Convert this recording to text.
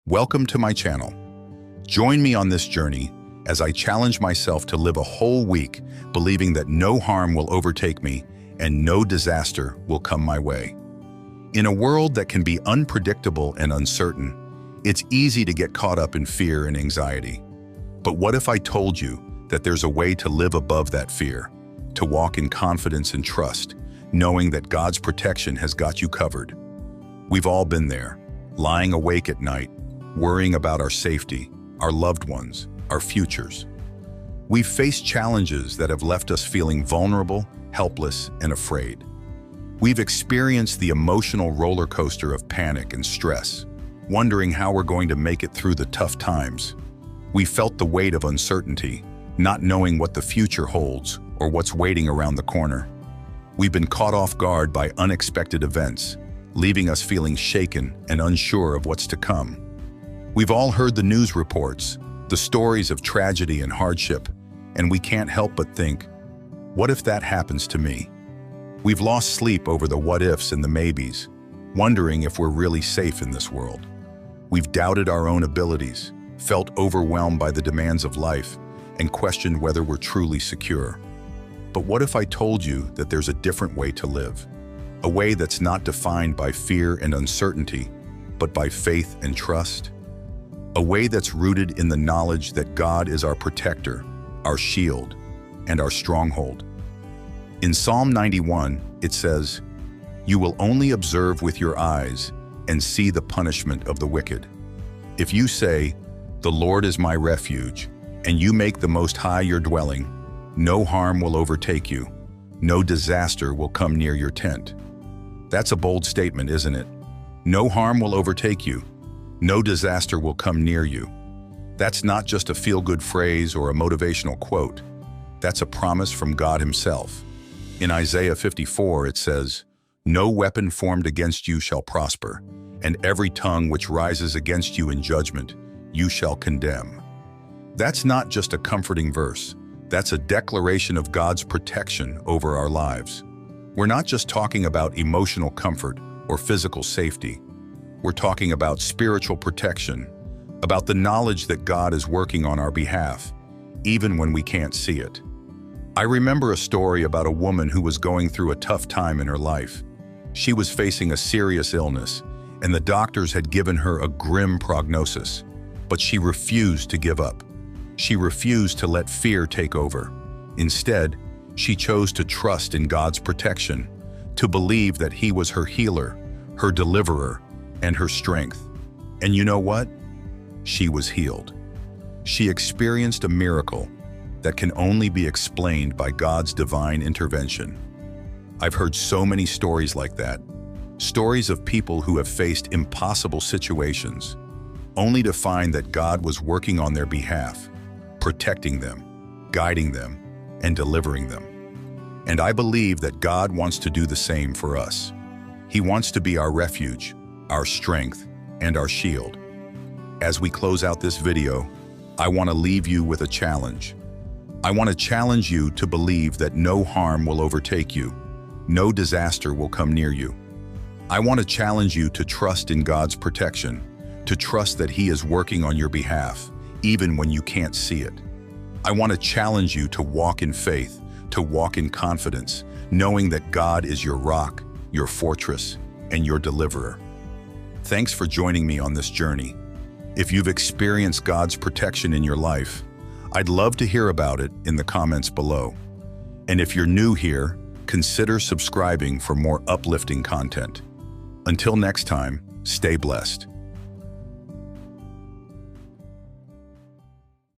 Welcome to my channel. Join me on this journey as I challenge myself to live a whole week believing that no harm will overtake me and no disaster will come my way. In a world that can be unpredictable and uncertain, it's easy to get caught up in fear and anxiety. But what if I told you that there's a way to live above that fear, to walk in confidence and trust, knowing that God's protection has got you covered? We've all been there, lying awake at night, worrying about our safety, our loved ones, our futures. We've faced challenges that have left us feeling vulnerable, helpless, and afraid. We've experienced the emotional roller coaster of panic and stress, wondering how we're going to make it through the tough times. We felt the weight of uncertainty, not knowing what the future holds or what's waiting around the corner. We've been caught off guard by unexpected events, leaving us feeling shaken and unsure of what's to come. We've all heard the news reports, the stories of tragedy and hardship, and we can't help but think, what if that happens to me? We've lost sleep over the what-ifs and the maybes, wondering if we're really safe in this world. We've doubted our own abilities, felt overwhelmed by the demands of life, and questioned whether we're truly secure. But what if I told you that there's a different way to live? A way that's not defined by fear and uncertainty, but by faith and trust? A way that's rooted in the knowledge that God is our protector, our shield, and our stronghold. In Psalm 91, it says, "You will only observe with your eyes and see the punishment of the wicked." If you say, "The Lord is my refuge," and you make the Most High your dwelling, no harm will overtake you, no disaster will come near your tent. That's a bold statement, isn't it? No harm will overtake you, no disaster will come near you. That's not just a feel-good phrase or a motivational quote. That's a promise from God Himself. In Isaiah 54, it says, "No weapon formed against you shall prosper, and every tongue which rises against you in judgment, you shall condemn." That's not just a comforting verse. That's a declaration of God's protection over our lives. We're not just talking about emotional comfort or physical safety. We're talking about spiritual protection, about the knowledge that God is working on our behalf, even when we can't see it. I remember a story about a woman who was going through a tough time in her life. She was facing a serious illness, and the doctors had given her a grim prognosis, but she refused to give up. She refused to let fear take over. Instead, she chose to trust in God's protection, to believe that He was her healer, her deliverer, and her strength. And you know what? She was healed. She experienced a miracle that can only be explained by God's divine intervention. I've heard so many stories like that, stories of people who have faced impossible situations, only to find that God was working on their behalf, protecting them, guiding them, and delivering them. And I believe that God wants to do the same for us. He wants to be our refuge, our strength, and our shield. As we close out this video, I want to leave you with a challenge. I want to challenge you to believe that no harm will overtake you, no disaster will come near you. I want to challenge you to trust in God's protection, to trust that He is working on your behalf, even when you can't see it. I want to challenge you to walk in faith, to walk in confidence, knowing that God is your rock, your fortress, and your deliverer. Thanks for joining me on this journey. If you've experienced God's protection in your life, I'd love to hear about it in the comments below. And if you're new here, consider subscribing for more uplifting content. Until next time, stay blessed.